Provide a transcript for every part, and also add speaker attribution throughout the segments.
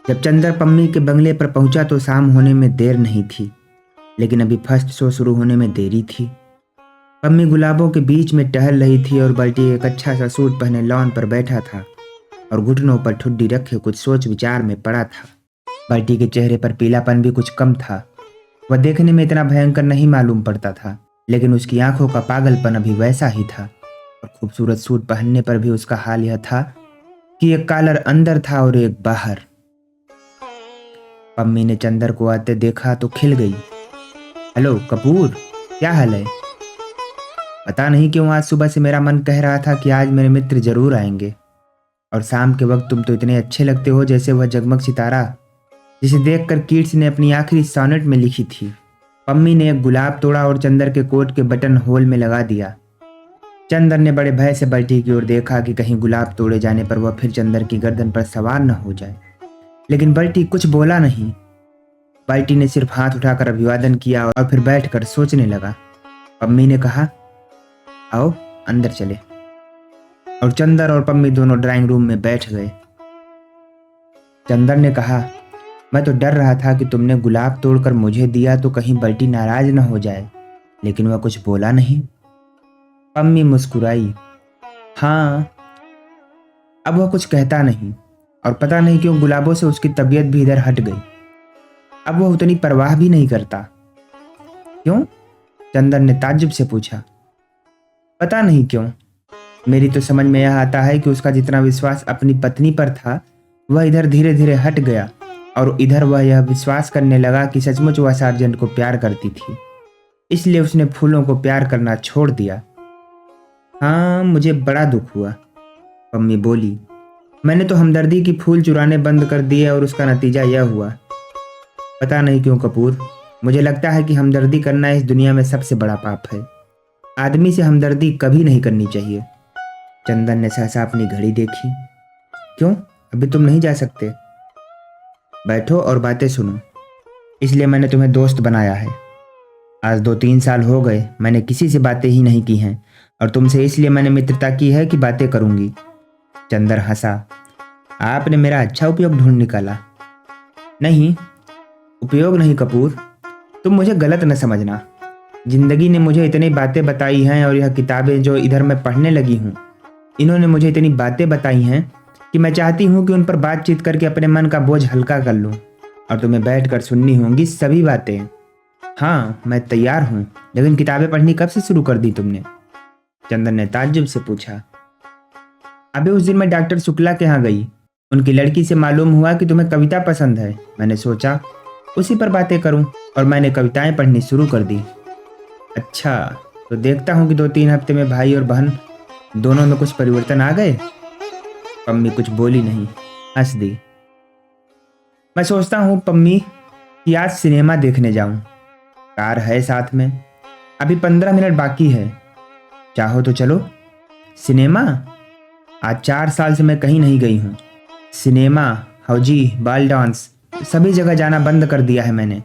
Speaker 1: जब चंदर पम्मी के बंगले पर पहुंचा तो शाम होने में देर नहीं थी, लेकिन अभी फर्स्ट शो शुरू होने में देरी थी। पम्मी गुलाबों के बीच में टहल रही थी और बल्टी एक अच्छा सा सूट पहने लॉन पर बैठा था और घुटनों पर ठुड्डी रखे कुछ सोच विचार में पड़ा था। बल्टी के चेहरे पर पीलापन भी कुछ कम था। वह देखने में इतना भयंकर नहीं मालूम पड़ता था, लेकिन उसकी आंखों का पागलपन अभी वैसा ही था। और खूबसूरत सूट पहनने पर भी उसका हाल यह था कि एक कॉलर अंदर था और एक बाहर। पम्मी ने चंदर को आते देखा तो खिल गई। हेलो कपूर, क्या हाल है? पता नहीं क्यों आज सुबह से मेरा मन कह रहा था कि आज मेरे मित्र जरूर आएंगे। और शाम के वक्त तुम तो इतने अच्छे लगते हो जैसे वह जगमग सितारा जिसे देखकर कीट्स ने अपनी आखिरी सॉनेट में लिखी थी। पम्मी ने एक गुलाब तोड़ा और चंदर के कोट के बटन होल में लगा दिया। चंदर ने बड़े भय से बल्टी की ओर देखा कि कहीं गुलाब तोड़े जाने पर वह फिर चंदर की गर्दन पर सवार न हो जाए, लेकिन बल्टी कुछ बोला नहीं। बल्टी ने सिर्फ हाथ उठाकर अभिवादन किया और फिर बैठकर सोचने लगा। पम्मी ने कहा, आओ अंदर चले। और चंदर और पम्मी दोनों ड्राइंग रूम में बैठ गए। चंदर ने कहा, मैं तो डर रहा था कि तुमने गुलाब तोड़कर मुझे दिया तो कहीं बल्टी नाराज न हो जाए, लेकिन वह कुछ बोला नहीं। पम्मी मुस्कुराई। हाँ, अब वह कुछ कहता नहीं और पता नहीं क्यों गुलाबों से उसकी तबीयत भी इधर हट गई। अब वह उतनी परवाह भी नहीं करता। क्यों? चंदर ने ताज्जुब से पूछा। पता नहीं क्यों। मेरी तो समझ में यह आता है कि उसका जितना विश्वास अपनी पत्नी पर था वह इधर धीरे धीरे हट गया और इधर वह यह विश्वास करने लगा कि सचमुच वह सार्जेंट को प्यार करती थी, इसलिए उसने फूलों को प्यार करना छोड़ दिया। हाँ, मुझे बड़ा दुख हुआ, पम्मी बोली। मैंने तो हमदर्दी की फूल चुराने बंद कर दिए और उसका नतीजा यह हुआ। पता नहीं क्यों कपूर, मुझे लगता है कि हमदर्दी करना इस दुनिया में सबसे बड़ा पाप है। आदमी से हमदर्दी कभी नहीं करनी चाहिए। चंदन ने सहसा अपनी घड़ी देखी। क्यों, अभी तुम नहीं जा सकते? बैठो और बातें सुनो, इसलिए मैंने तुम्हें दोस्त बनाया है। आज 2-3 साल हो गए मैंने किसी से बातें ही नहीं की हैं और तुमसे इसलिए मैंने मित्रता की है कि बातें करूंगी। चंदर हंसा। आपने मेरा अच्छा उपयोग ढूंढ निकाला। नहीं, उपयोग नहीं कपूर, तुम मुझे गलत न समझना। जिंदगी ने मुझे इतनी बातें बताई हैं और यह किताबें जो इधर मैं पढ़ने लगी हूँ, इन्होंने मुझे इतनी बातें बताई हैं कि मैं चाहती हूँ कि उन पर बातचीत करके अपने मन का बोझ हल्का कर लूँ और तुम्हें बैठकर सुननी होंगी सभी बातें। हाँ, मैं तैयार हूँ, लेकिन किताबें पढ़नी कब से शुरू कर दी तुमने? चंदन ने ताज्जुब से पूछा। अबे उस दिन मैं डॉक्टर शुक्ला के यहाँ गई, उनकी लड़की से मालूम हुआ कि तुम्हें कविता पसंद है। मैंने सोचा उसी पर बातें करूं और मैंने कविताएं पढ़नी शुरू कर दी। अच्छा, तो देखता हूं कि 2-3 हफ्ते में भाई और बहन दोनों में कुछ परिवर्तन आ गए। पम्मी कुछ बोली नहीं, हंस दी। मैं सोचता हूं पम्मी कि आज सिनेमा देखने जाऊं। कार है साथ में, अभी 15 मिनट बाकी है, चाहो तो चलो। सिनेमा? आज 4 साल से मैं कहीं नहीं गई हूँ। सिनेमा, हौजी, बाल डांस, सभी जगह जाना बंद कर दिया है मैंने।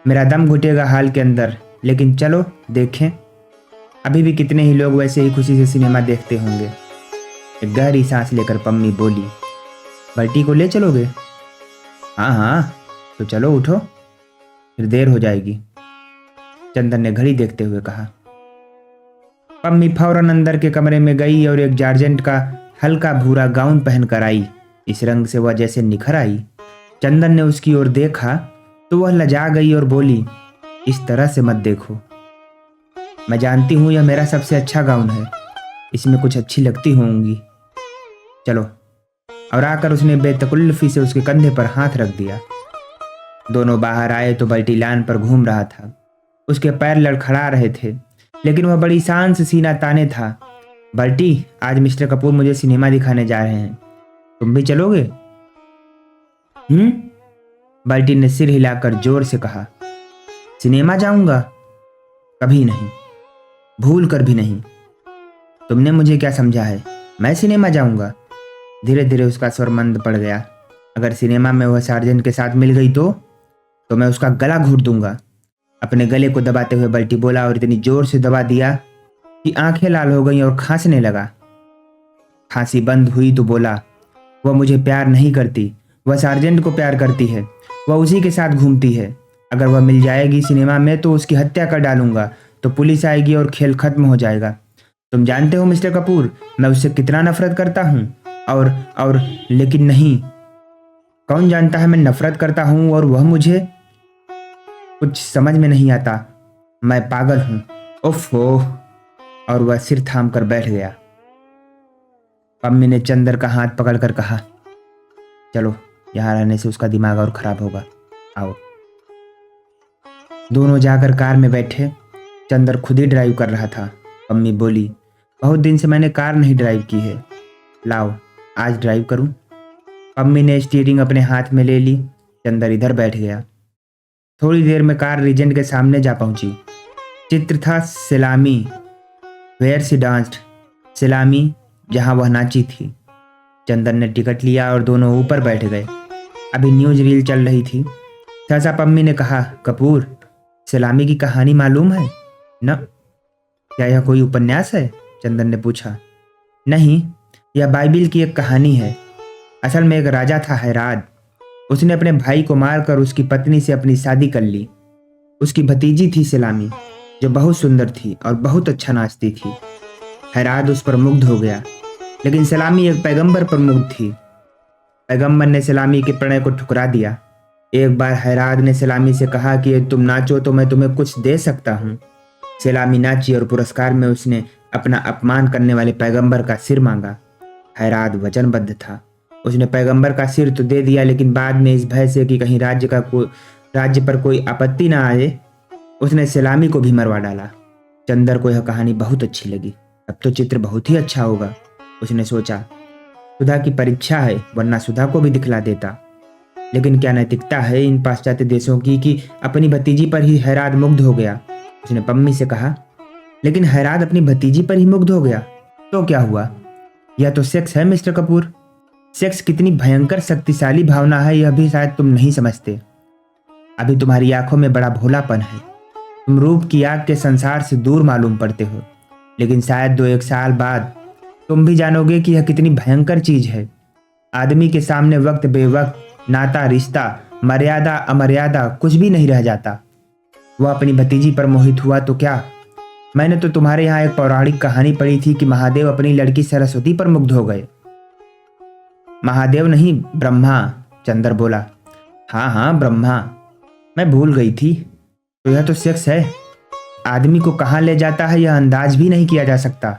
Speaker 1: मेरा दम घुटेगा हाल के अंदर, लेकिन चलो देखें। अभी भी कितने ही लोग वैसे ही खुशी से सिनेमा देखते होंगे। एक गहरी सांस लेकर पम्मी बोली, बल्टी को ले चलोगे? हाँ हाँ, तो चलो उठो, फिर देर हो जाएगी। चंदन ने घड़ी देखते हुए कहा। पम्मी फौरन अंदर के कमरे में गई और एक जार्जेंट का हल्का भूरा गाउन पहनकर आई। इस रंग से वह जैसे निखर आई। चंदन ने उसकी ओर देखा तो वह लजा गई और बोली, इस तरह से मत देखो, मैं जानती हूँ यह मेरा सबसे अच्छा गाउन है, इसमें कुछ अच्छी लगती होंगी, चलो। और आकर उसने बेतकल्लुफी से उसके कंधे पर हाथ रख दिया। दोनों बाहर आए तो बल्टी लान पर घूम रहा था। उसके पैर लड़खड़ा रहे थे, लेकिन वह बड़ी शान से सीना ताने था। बल्टी, आज मिस्टर कपूर मुझे सिनेमा दिखाने जा रहे हैं, तुम भी चलोगे? बल्टी ने सिर हिलाकर जोर से कहा। सिनेमा जाऊंगा? कभी नहीं, भूल कर भी नहीं। तुमने मुझे क्या समझा है, मैं सिनेमा जाऊंगा? धीरे धीरे उसका स्वर मंद पड़ गया। अगर सिनेमा में वह सार्जेंट के साथ मिल गई तो मैं उसका गला घूट दूंगा। अपने गले को दबाते हुए बल्टी बोला और इतनी जोर से दबा दिया कि आंखें लाल हो गईं और खांसने लगा। खांसी बंद हुई तो बोला, वह मुझे प्यार नहीं करती, वह सार्जेंट को प्यार करती है, वह उसी के साथ घूमती है। अगर वह मिल जाएगी सिनेमा में तो उसकी हत्या कर डालूंगा, तो पुलिस आएगी और खेल खत्म हो जाएगा। तुम जानते हो मिस्टर कपूर, मैं उससे कितना नफरत करता हूँ। और लेकिन नहीं, कौन जानता है मैं नफरत करता हूँ और वह मुझे। कुछ समझ में नहीं आता, मैं पागल हूँ। ओफो। और वह सिर थाम कर बैठ गया। पम्मी ने चंदर का हाथ पकड़कर कहा, चलो, यहाँ रहने से उसका दिमाग और खराब होगा, आओ। दोनों जाकर कार में बैठे। चंदर खुद ही ड्राइव कर रहा था। पम्मी बोली, बहुत दिन से मैंने कार नहीं ड्राइव की है, लाओ आज ड्राइव करूं। पम्मी ने स्टीयरिंग अपने हाथ में ले ली। चंदर इधर बैठ गया। थोड़ी देर में कार रीजेंट के सामने जा पहुंची। चित्र था सलामी, वेयर सी डांस्ड, सलामी जहां वह नाची थी। चंदर ने टिकट लिया और दोनों ऊपर बैठ गए। अभी न्यूज रील चल रही थी। सहसा पम्मी ने कहा, कपूर, सलामी की कहानी मालूम है न? क्या यह कोई उपन्यास है? चंदर ने पूछा। नहीं, यह बाइबिल की एक कहानी है। असल में एक राजा था हैराद। उसने अपने भाई को मारकर उसकी पत्नी से अपनी शादी कर ली। उसकी भतीजी थी सलामी, जो बहुत सुंदर थी और बहुत अच्छा नाचती थी। हैराद उस पर मुग्ध हो गया, लेकिन सलामी एक पैगंबर पर मुग्ध थी। पैगंबर ने सलामी के प्रणय को ठुकरा दिया। एक बार हैराद ने सलामी से कहा कि तुम नाचो तो मैं तुम्हें कुछ दे सकता हूँ। सलामी नाची और पुरस्कार में उसने अपना अपमान करने वाले पैगंबर का सिर मांगा। हैराद वचनबद्ध था। उसने पैगंबर का सिर तो दे दिया, लेकिन बाद में इस भय से कि कहीं राज्य पर कोई आपत्ति ना आए, उसने सलामी को भी मरवा डाला। चंदर को यह कहानी बहुत अच्छी लगी। अब तो चित्र बहुत ही अच्छा होगा, उसने सोचा। सुधा की परीक्षा है, वरना सुधा को भी दिखला देता। लेकिन क्या नैतिकता है इन पाश्चात्य देशों की कि अपनी भतीजी पर ही हैराद मुग्ध हो गया। उसने पम्मी से कहा, लेकिन हैराद अपनी भतीजी पर ही मुग्ध हो गया तो क्या हुआ? यह तो सेक्स है मिस्टर कपूर। सेक्स कितनी भयंकर शक्तिशाली भावना है, यह भी शायद तुम नहीं समझते। अभी तुम्हारी आंखों में बड़ा भोलापन है। तुम रूप की आग के संसार से दूर मालूम पड़ते हो, लेकिन शायद 2-1 साल बाद तुम भी जानोगे कि यह कितनी भयंकर चीज है। आदमी के सामने वक्त बेवक्त, नाता रिश्ता, मर्यादा अमर्यादा कुछ भी नहीं रह जाता। वह अपनी भतीजी पर मोहित हुआ तो क्या? मैंने तो तुम्हारे यहाँ एक पौराणिक कहानी पढ़ी थी कि महादेव अपनी लड़की सरस्वती पर मुग्ध हो गए। महादेव नहीं, ब्रह्मा, चंदर बोला। हाँ हाँ, ब्रह्मा, मैं भूल गई थी। तो यह तो सेक्स है। आदमी को कहाँ ले जाता है यह अंदाज भी नहीं किया जा सकता।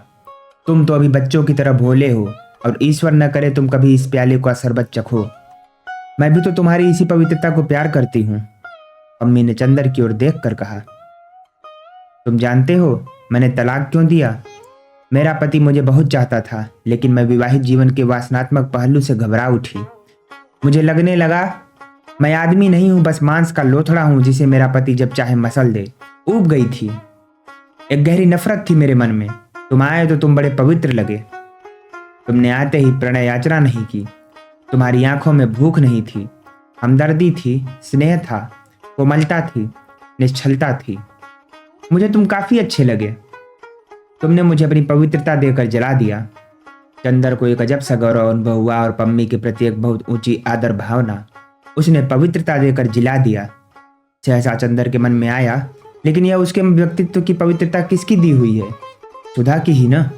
Speaker 1: तुम तो अभी बच्चों की तरह भोले हो, और ईश्वर न करे तुम कभी इस प्याले का शरबत चखो। मैं भी तो तुम्हारी इसी पवित्रता को प्यार करती हूँ। अम्मी ने चंदर की ओर देख कर कहा, तुम जानते हो मैंने तलाक क्यों दिया? मेरा पति मुझे बहुत चाहता था, लेकिन मैं विवाहित जीवन के वासनात्मक पहलू से घबरा उठी। मुझे लगने लगा मैं आदमी नहीं हूं, बस मांस का लोथड़ा हूं जिसे मेरा पति जब चाहे मसल दे। ऊब गई थी। एक गहरी नफरत थी मेरे मन में। तुम आए तो तुम बड़े पवित्र लगे। तुमने आते ही प्रणय याचना नहीं की। तुम्हारी आंखों में भूख नहीं थी, हमदर्दी थी, स्नेह था, कोमलता थी, निश्चलता थी। मुझे तुम काफी अच्छे लगे। तुमने मुझे अपनी पवित्रता देकर जला दिया। चंदर को एक अजब सा गौरव अनुभव हुआ और पम्मी के प्रति एक बहुत ऊंची आदर भावना। उसने पवित्रता देकर जिला दिया। सहसा चंदर के मन में आया, लेकिन यह उसके व्यक्तित्व की पवित्रता किसकी दी हुई है? सुधा की ही ना।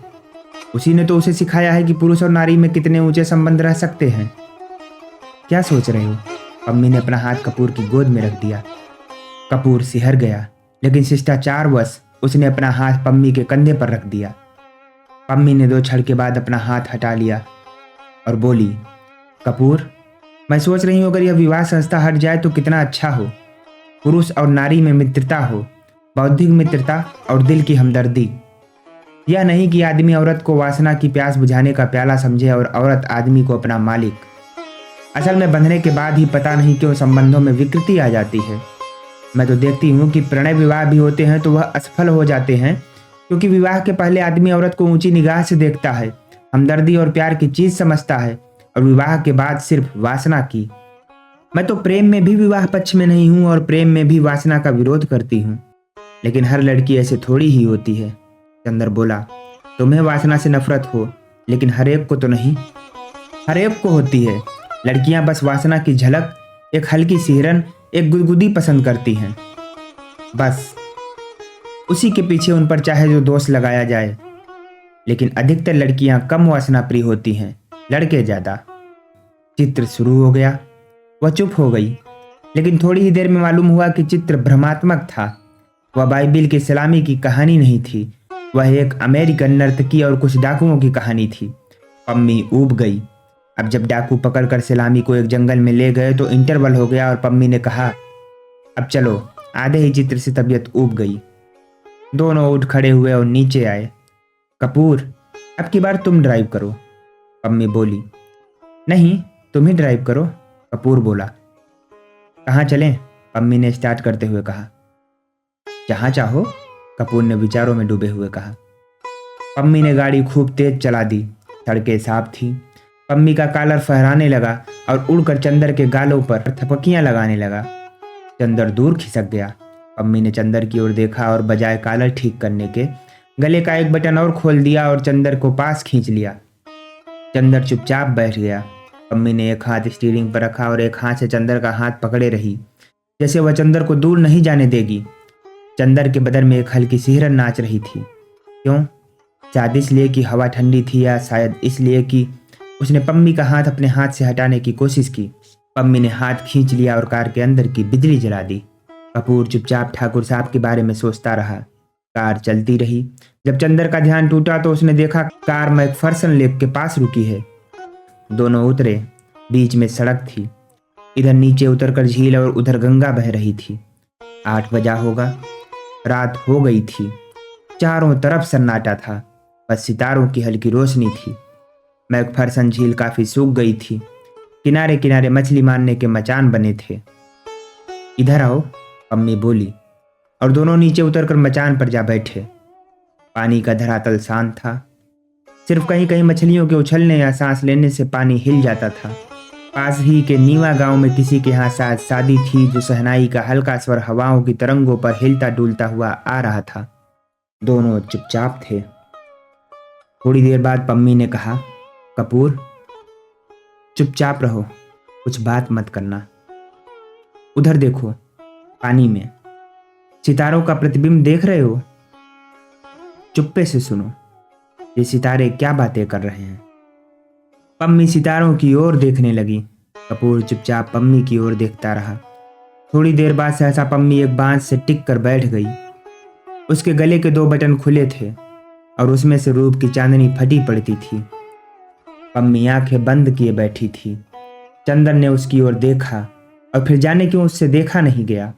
Speaker 1: उसी ने तो उसे सिखाया है कि पुरुष और नारी में कितने ऊंचे संबंध रह सकते हैं। क्या सोच रहे हो? पम्मी ने अपना हाथ कपूर की गोद में रख दिया। कपूर सिहर गया, लेकिन शिष्टाचारवश उसने अपना हाथ पम्मी के कंधे पर रख दिया। पम्मी ने 2 क्षण के बाद अपना हाथ हटा लिया और बोली, कपूर, मैं सोच रही हूं अगर यह विवाह संस्था हट जाए तो कितना अच्छा हो। पुरुष और नारी में मित्रता हो, बौद्धिक मित्रता और दिल की हमदर्दी। यह नहीं कि आदमी औरत को वासना की प्यास बुझाने का प्याला समझे और औरत आदमी को अपना मालिक। असल में बंधने के बाद ही पता नहीं क्यों संबंधों में विकृति आ जाती है। मैं तो देखती हूँ कि प्रणय विवाह भी होते हैं तो वह असफल हो जाते हैं, क्योंकि विवाह के पहले आदमी औरत को ऊंची निगाह से देखता है, हमदर्दी और प्यार की चीज समझता है, और विवाह के बाद सिर्फ वासना की। मैं तो प्रेम में भी विवाह पक्ष में नहीं हूँ और प्रेम में भी वासना का विरोध करती हूँ। लेकिन हर लड़की ऐसे थोड़ी ही होती है। चंदर बोला, तुम्हें वासना से नफरत हो, लेकिन हर एक को तो नहीं। हर एक को होती है। लड़कियां बस वासना की झलक, एक हल्की सिहरन, एक गुदगुदी पसंद करती हैं। बस उसी के पीछे उन पर चाहे जो दोष लगाया जाए। लेकिन अधिकतर लड़कियां कम वासना प्रिय होती हैं, लड़के ज्यादा। चित्र शुरू हो गया। वह चुप हो गई, लेकिन थोड़ी ही देर में मालूम हुआ कि चित्र भ्रमात्मक था। वह बाइबिल की सलामी की कहानी नहीं थी, वह एक अमेरिकन नर्तकी और कुछ डाकुओं की कहानी थी। पम्मी ऊब गई। अब जब डाकू पकड़कर सलामी को एक जंगल में ले गए तो इंटरवल हो गया और पम्मी ने कहा, अब चलो। आधे ही चित्र से तबीयत ऊब गई। दोनों उठ खड़े हुए और नीचे आए। कपूर, अब की बार तुम ड्राइव करो, पम्मी बोली। नहीं, तुम ही ड्राइव करो, कपूर बोला। कहाँ चलें? पम्मी ने स्टार्ट करते हुए कहा। जहाँ चाहो, कपूर ने विचारों में डूबे हुए कहा। पम्मी ने गाड़ी खूब तेज चला दी। सड़कें साफ थी। पम्मी का कॉलर फहराने लगा और उड़कर चंदर के गालों पर थपकियां लगाने लगा। चंदर दूर खिसक गया। पम्मी ने चंदर की ओर देखा और बजाय कॉलर ठीक करने के गले का एक बटन और खोल दिया और चंदर को पास खींच लिया। चंदर चुपचाप बैठ गया। पम्मी ने एक हाथ स्टीयरिंग पर रखा और एक हाथ से चंदर का हाथ पकड़े रही, जैसे वह चंदर को दूर नहीं जाने देगी। चंदर के बदन में एक हल्की सिहरन नाच रही थी। क्यों? शायद इसलिए कि हवा ठंडी थी, या शायद इसलिए कि उसने पम्मी का हाथ अपने हाथ से हटाने की कोशिश की। पम्मी ने हाथ खींच लिया और कार के अंदर की बिजली जला दी। कपूर चुपचाप ठाकुर साहब के बारे में सोचता रहा। कार चलती रही। जब चंदर का ध्यान टूटा तो उसने देखा कार मैकफर्सन लेक के पास रुकी है। दोनों उतरे। बीच में सड़क थी। इधर नीचे उतरकर झील और उधर गंगा बह रही थी। 8 बजा होगा। रात हो गई थी। चारों तरफ सन्नाटा था, बस सितारों की हल्की रोशनी थी। मैकफर्सन झील काफी सूख गई थी। किनारे किनारे मछली मारने के मचान बने थे। इधर आओ, पम्मी बोली, और दोनों नीचे उतरकर मचान पर जा बैठे। पानी का धरातल शांत था। सिर्फ कहीं कहीं मछलियों के उछलने या सांस लेने से पानी हिल जाता था। पास ही के नीवा गांव में किसी के यहाँ शायद शादी थी, जो शहनाई का हल्का स्वर हवाओं की तरंगों पर हिलता डुलता हुआ आ रहा था। दोनों चुपचाप थे। थोड़ी देर बाद पम्मी ने कहा, कपूर, चुपचाप रहो, कुछ बात मत करना। उधर देखो, पानी में सितारों का प्रतिबिंब देख रहे हो? चुप्पे से सुनो, ये सितारे क्या बातें कर रहे हैं। पम्मी सितारों की ओर देखने लगी। कपूर चुपचाप पम्मी की ओर देखता रहा। थोड़ी देर बाद सहसा पम्मी एक बांस से टिक कर बैठ गई। उसके गले के 2 बटन खुले थे और उसमें से रूप की चांदनी फटी पड़ती थी। पम्मी आंखें बंद किए बैठी थी। चंदन ने उसकी ओर देखा और फिर जाने क्यों उससे देखा नहीं गया।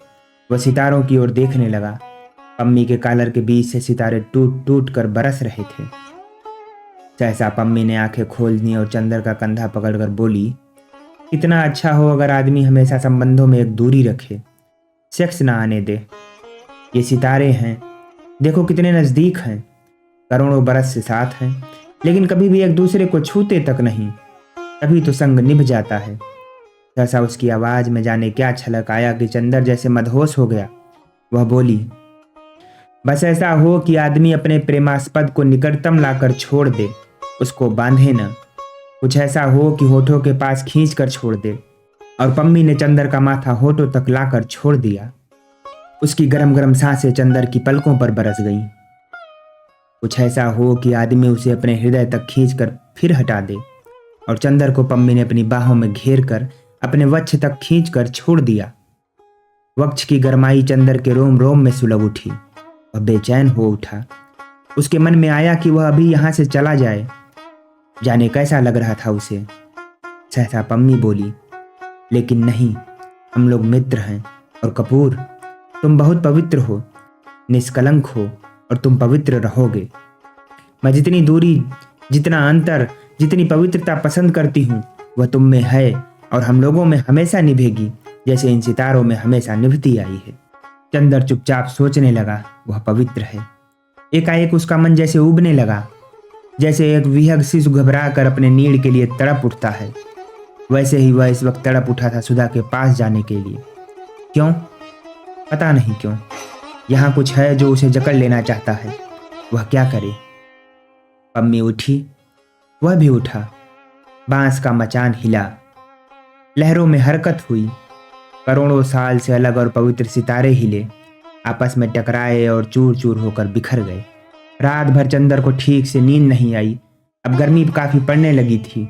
Speaker 1: वह सितारों की ओर देखने लगा। पम्मी के कॉलर के बीच से सितारे टूट टूट कर बरस रहे थे। सहसा पम्मी ने आंखें खोल दी और चंदर का कंधा पकड़कर बोली, कितना अच्छा हो अगर आदमी हमेशा संबंधों में एक दूरी रखे, सेक्स ना आने दे। ये सितारे हैं, देखो कितने नजदीक हैं, करोड़ों बरस से साथ हैं, लेकिन कभी भी एक दूसरे को छूते तक नहीं। तभी तो संग निभ जाता है। सहसा उसकी आवाज में जाने क्या छलक आया कि चंदर जैसे मदहोश हो गया। वह बोली, बस ऐसा हो कि आदमी अपने प्रेमास्पद को निकटतम लाकर छोड़ दे, उसको बांधे न। कुछ ऐसा हो कि होठों के पास खींच कर छोड़ दे। और पम्मी ने चंदर का माथा होठों तक लाकर छोड़ दिया। उसकी गरम गरम सांसें चंदर की पलकों पर बरस गईं। कुछ ऐसा हो कि आदमी उसे अपने हृदय तक खींचकर फिर हटा दे। और चंदर को पम्मी ने अपनी बाहों में घेर कर अपने वक्ष तक खींचकर छोड़ दिया। वक्ष की गरमाई चंदर के रोम रोम में सुलग उठी। वह बेचैन हो उठा। उसके मन में आया कि वह अभी यहाँ से चला जाए। जाने कैसा लग रहा था उसे। सहसा पम्मी बोली, लेकिन नहीं, हम लोग मित्र हैं। और कपूर, तुम बहुत पवित्र हो, निष्कलंक हो, और तुम पवित्र रहोगे। मैं जितनी दूरी, जितना अंतर, जितनी पवित्रता पसंद करती हूँ, वह तुम में है और हम लोगों में हमेशा निभेगी, जैसे इन सितारों में हमेशा निभती आई है। चंदर चुपचाप सोचने लगा, वह पवित्र है। एकाएक उसका मन जैसे उबने लगा, जैसे एक विहग शिशु घबरा कर अपने नीड़ के लिए तड़प उठता है। वैसे ही वह इस वक्त तड़प उठा था सुधा के पास जाने के लिए। क्यों? पता नहीं क्यों। यहाँ कुछ है जो उसे जकड़ लेना चाहता है। वह क्या करे? पम्मी उठी, वह भी उठा। बांस का मचान हिला। लहरों में हरकत हुई। करोड़ों साल से अलग और पवित्र सितारे हिले, आपस में टकराए और चूर चूर होकर बिखर गए। रात भर चंदर को ठीक से नींद नहीं आई। अब गर्मी काफी पड़ने लगी थी।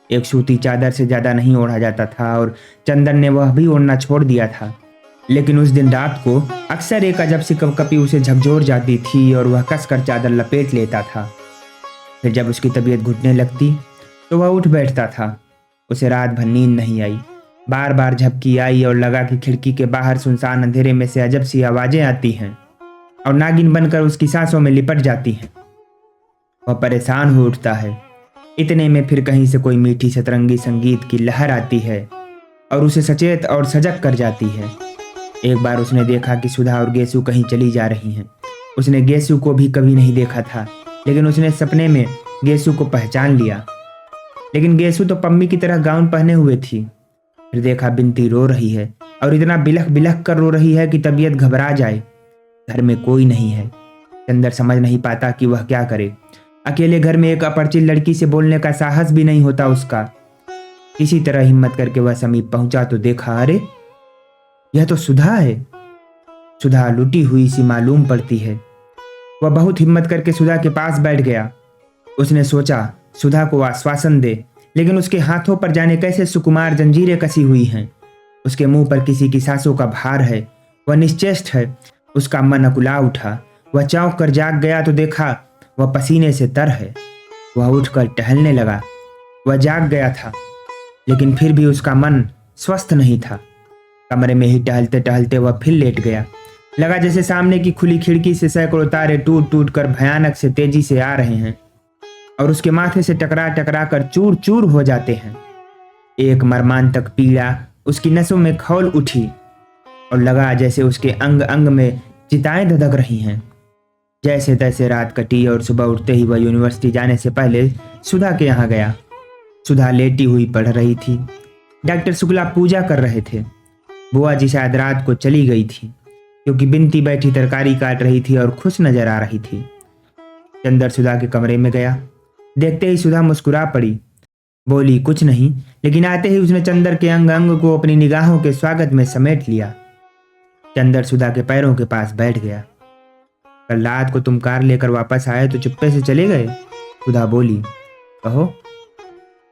Speaker 1: एक सूती चादर से ज्यादा नहीं ओढ़ा जाता था और चंदर ने वह भी ओढ़ना छोड़ दिया था। लेकिन उस दिन रात को अक्सर एक अजब सी कपकपी उसे झकझोर जाती थी और वह कसकर चादर लपेट लेता था। फिर जब उसकी तबीयत घुटने लगती तो वह उठ बैठता था। उसे रात भर नींद नहीं आई। बार बार झपकी आई और लगा कि खिड़की के बाहर सुनसान अंधेरे में से अजब सी आवाजें आती हैं और नागिन बनकर उसकी सांसों में लिपट जाती हैं। वह परेशान हो उठता है। इतने में फिर कहीं से कोई मीठी सतरंगी संगीत की लहर आती है और उसे सचेत और सजग कर जाती है। एक बार उसने देखा कि सुधा और गेसु कहीं चली जा रही हैं। उसने गेसु को भी कभी नहीं देखा था, लेकिन उसने सपने में गेसु को पहचान लिया। लेकिन गेसु तो पम्मी की तरह गाउन पहने हुए थी। फिर देखा बिनती रो रही है और इतना बिलख बिलख कर रो रही है कि तबीयत घबरा जाए। घर में कोई नहीं है। चंदर समझ नहीं पाता कि वह क्या करे। अकेले घर में एक अपरिचित लड़की से बोलने का साहस भी नहीं होता उसका। किसी तरह हिम्मत करके वह समीप पहुंचा तो देखा, अरे यह तो सुधा है। सुधा लुटी हुई सी मालूम पड़ती है। वह बहुत हिम्मत करके सुधा के पास बैठ गया। उसने सोचा सुधा को आश्वासन दे, लेकिन उसके हाथों पर जाने कैसे सुकुमार जंजीरें कसी हुई हैं। उसके मुंह पर किसी की सांसों का भार है। वह निश्चेष्ट है। उसका मन अकुला उठा। वह चौंक कर जाग गया तो देखा वह पसीने से तर है। वह उठकर टहलने लगा। वह जाग गया था, लेकिन फिर भी उसका मन स्वस्थ नहीं था। कमरे में ही टहलते टहलते वह फिर लेट गया। लगा जैसे सामने की खुली खिड़की से सैकड़ों तारे टूट टूट कर भयानक से तेजी से आ रहे हैं और उसके माथे से टकरा टकरा कर चूर चूर हो जाते हैं। एक मर्मांतक पीड़ा उसकी नसों में खौल उठी और लगा जैसे उसके अंग अंग में चिताएं धधक रही हैं। जैसे तैसे रात कटी और सुबह उठते ही वह यूनिवर्सिटी जाने से पहले सुधा के यहाँ गया। सुधा लेटी हुई पढ़ रही थी। डॉक्टर शुक्ला पूजा कर रहे थे। बुआ जी शायद रात को चली गई थी, क्योंकि बिनती बैठी तरकारी काट रही थी और खुश नजर आ रही थी। चंदर सुधा के कमरे में गया। देखते ही सुधा मुस्कुरा पड़ी। बोली कुछ नहीं, लेकिन आते ही उसने चंदर के अंग अंग को अपनी निगाहों के स्वागत में समेट लिया। चंदर सुधा के पैरों के पास बैठ गया। कल रात को तुम कार लेकर वापस आए तो चुप्पे से चले गए। सुधा बोली, कहो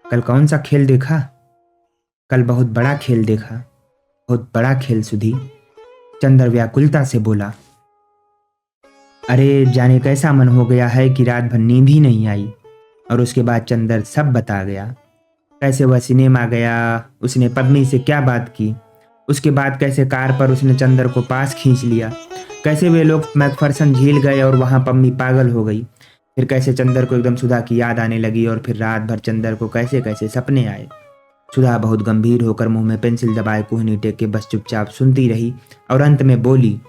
Speaker 1: कल कौन सा खेल देखा? कल बहुत बड़ा खेल देखा। बहुत बड़ा खेल सुधी। चंदर व्याकुलता से बोला। अरे जाने कैसा मन हो गया है कि रात भर नींद ही नहीं आई। और उसके बाद चंदर सब बता गया। कैसे वह सिनेमा गया, उसने पद्मी से क्या बात की, उसके बाद कैसे कार पर उसने चंदर को पास खींच लिया, कैसे वे लोग मैकफरसन झील गए और वहां पम्मी पागल हो गई, फिर कैसे चंदर को एकदम सुधा की याद आने लगी और फिर रात भर चंदर को कैसे कैसे सपने आए। सुधा बहुत गंभीर होकर मुंह में पेंसिल दबाए कुहनी टेक के बस चुपचाप सुनती रही और अंत में बोली,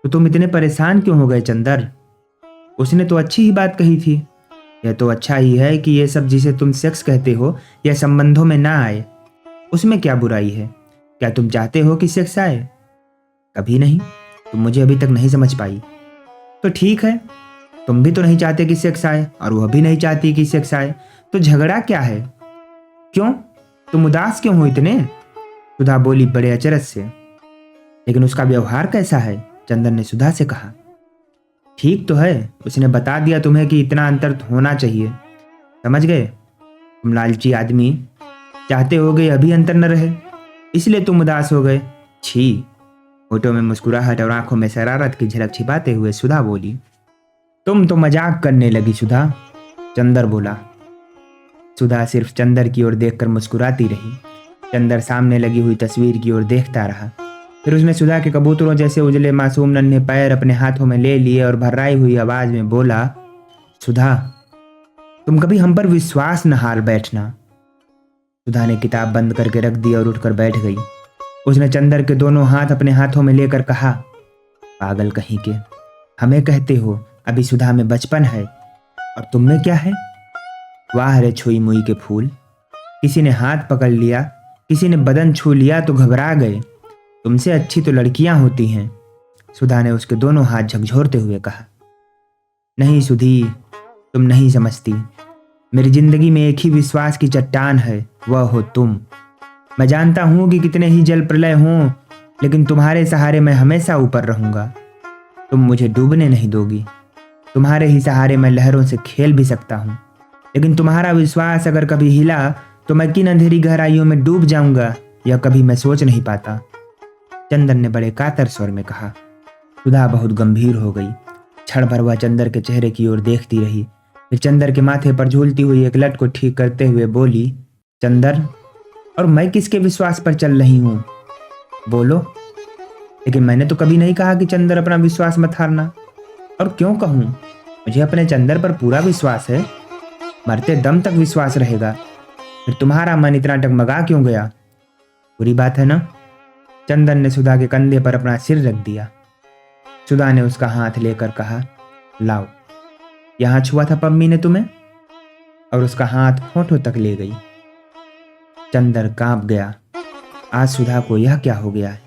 Speaker 1: तो तुम इतने परेशान क्यों हो गए चंदर? उसने तो अच्छी ही बात कही थी। यह तो अच्छा ही है कि ये सब जिसे तुम सेक्स कहते हो यह संबंधों में ना आए। उसमें क्या बुराई है? क्या तुम चाहते हो कि सेक्स आए? कभी नहीं। तुम मुझे अभी तक नहीं समझ पाई। तो ठीक है, तुम भी तो नहीं चाहते कि सेक्स आए और वह भी नहीं चाहती कि सेक्स आए, तो झगड़ा क्या है? क्यों, तुम उदास क्यों हो इतने? सुधा बोली बड़े अचरज से। लेकिन उसका व्यवहार कैसा है? चंदन ने सुधा से कहा। ठीक तो है, उसने बता दिया तुम्हें कि इतना अंतर होना चाहिए। समझ गए? तुम लालची आदमी, चाहते हो गए अभी अंतर न रहे, इसलिए तुम उदास हो गए। छी। होठों में मुस्कुराहट और आंखों में शरारत की झलक छिपाते हुए सुधा बोली। तुम तो मजाक करने लगी सुधा, चंदर बोला। सुधा सिर्फ चंदर की ओर देखकर मुस्कुराती रही। चंदर सामने लगी हुई तस्वीर की ओर देखता रहा। फिर उसने सुधा के कबूतरों जैसे उजले मासूम नन्हे पैर अपने हाथों में ले लिए और भर्राई हुई आवाज में बोला, सुधा तुम कभी हम पर विश्वास न हार बैठना। सुधा ने किताब बंद करके रख दी और उठकर बैठ गई। उसने चंदर के दोनों हाथ अपने हाथों में लेकर कहा, पागल कहीं के, हमें कहते हो अभी सुधा में बचपन है और तुम में क्या है? वाह रे छुई मुई के फूल, किसी ने हाथ पकड़ लिया, किसी ने बदन छू लिया तो घबरा गए। तुमसे अच्छी तो लड़कियां होती हैं। सुधा ने उसके दोनों हाथ झकझोरते हुए कहा। नहीं सुधी, तुम नहीं समझती। मेरी जिंदगी में एक ही विश्वास की चट्टान है, वह हो तुम। मैं जानता हूं कि कितने ही जल प्रलय हों, लेकिन तुम्हारे सहारे मैं हमेशा ऊपर रहूंगा। तुम मुझे डूबने नहीं दोगी। तुम्हारे ही सहारे मैं लहरों से खेल भी सकता हूं, लेकिन तुम्हारा विश्वास अगर कभी हिला तो मैं किन अंधेरी गहराइयों में डूब जाऊंगा, यह कभी मैं सोच नहीं पाता। चंदन ने बड़े कातर स्वर में कहा। सुधा बहुत गंभीर हो गई। क्षण भर वह चंदर के चेहरे की ओर देखती रही, फिर चंदर के माथे पर झूलती हुई एक लट को ठीक करते हुए बोली, चंदर, और मैं किसके विश्वास पर चल रही हूं? बोलो। लेकिन मैंने तो कभी नहीं कहा कि चंदर अपना विश्वास मत हारना। और क्यों कहूं? मुझे अपने चंदर पर पूरा विश्वास है। मरते दम तक विश्वास रहेगा। फिर तुम्हारा मन इतना डगमगा क्यों गया? बुरी बात है ना? चंदन ने सुधा के कंधे पर अपना सिर रख दिया। सुधा ने उसका हाथ लेकर कहा, लाओ। यहां छुआ था पम्मी ने तुम्हें? और उसका हाथ होठों तक ले गई। चंदर कांप गया। आज सुधा को यह क्या हो गया है?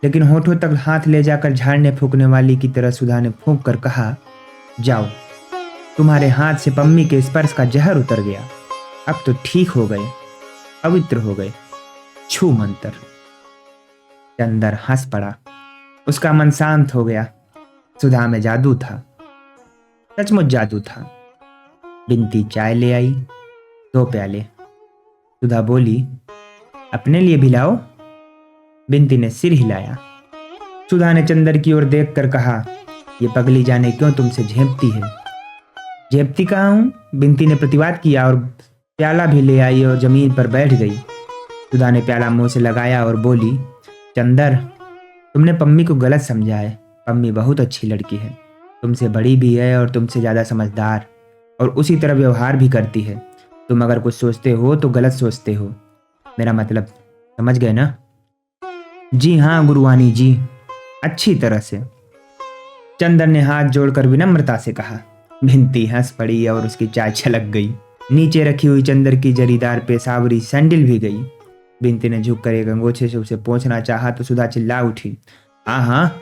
Speaker 1: लेकिन होठों तक हाथ ले जाकर झाड़ने फूकने वाली की तरह सुधा ने फूंक कर कहा, जाओ, तुम्हारे हाथ से पम्मी के स्पर्श का जहर उतर गया। अब तो ठीक हो गए, पवित्र हो गए। छू मंतर। चंदर हंस पड़ा। उसका मन शांत हो गया। सुधा में जादू था, सचमुच जादू था। बिनती चाय ले आई, 2 प्याले। सुधा बोली, अपने लिए भी लाओ। बिनती ने सिर हिलाया। सुधा ने चंदर की ओर देखकर कहा, ये पगली जाने क्यों तुमसे झेपती है। झेपती कहाँ हूं? बिनती ने प्रतिवाद किया और प्याला भी ले आई और जमीन पर बैठ गई। सुधा ने प्याला मुंह से लगाया और बोली, चंदर, तुमने पम्मी को गलत समझा है। पम्मी बहुत अच्छी लड़की है, तुमसे बड़ी भी है और तुमसे ज़्यादा समझदार, और उसी तरह व्यवहार भी करती है। तुम अगर कुछ सोचते हो तो गलत सोचते हो। मेरा मतलब समझ गए ना? जी हाँ गुरुवानी जी, अच्छी तरह से। चंदर ने हाथ जोड़कर विनम्रता से कहा। बिनती हंस पड़ी और उसकी चाय छलक गई। नीचे रखी हुई चंदर की जरीदार पेशावरी सैंडल भी गई। बिनती ने झुककर एक अंगोछे से उसे पोंछना चाहा तो सुधा चिल्ला उठी, हाँ हाँ,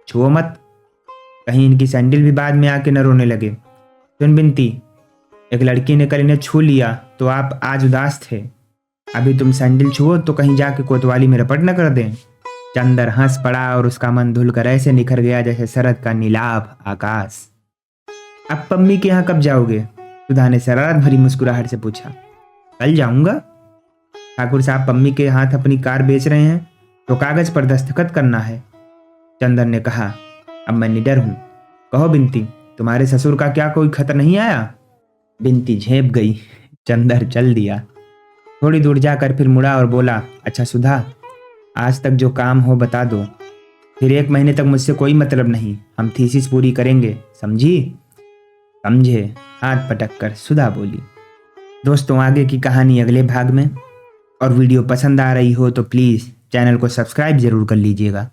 Speaker 1: छुओ मत, कहीं इनकी सैंडल भी बाद में आके न रोने लगे। सुन बिनती, एक लड़की ने कल इन्हें छू लिया तो आप आज उदास थे। अभी तुम सैंडल छुओ तो कहीं जाके कोतवाली में रपट न कर दें। चंदर हंस पड़ा और उसका मन धुलकर ऐसे निखर गया जैसे शरद का नीलाभ आकाश। अब पम्मी के यहाँ कब जाओगे? सुधा ने शरारत भरी मुस्कुराहट से पूछा। कल जाऊंगा। ठाकुर साहब पम्मी के हाथ अपनी कार बेच रहे हैं तो कागज पर दस्तखत करना है। चंदर ने कहा, अब मैं निडर हूं। कहो बिनती, तुम्हारे ससुर का क्या कोई खतर नहीं आया? बिनती झेप गई। चंदर चल दिया। थोड़ी दूर जाकर फिर मुड़ा और बोला, अच्छा सुधा, आज तक जो काम हो बता दो। फिर 1 महीने तक मुझसे कोई मतलब नहीं। हम थीसिस पूरी करेंगे, समझी? समझे, हाथ पटक कर सुधा बोली। दोस्तों, आगे की कहानी अगले भाग में। और वीडियो पसंद आ रही हो तो प्लीज़ चैनल को सब्सक्राइब ज़रूर कर लीजिएगा।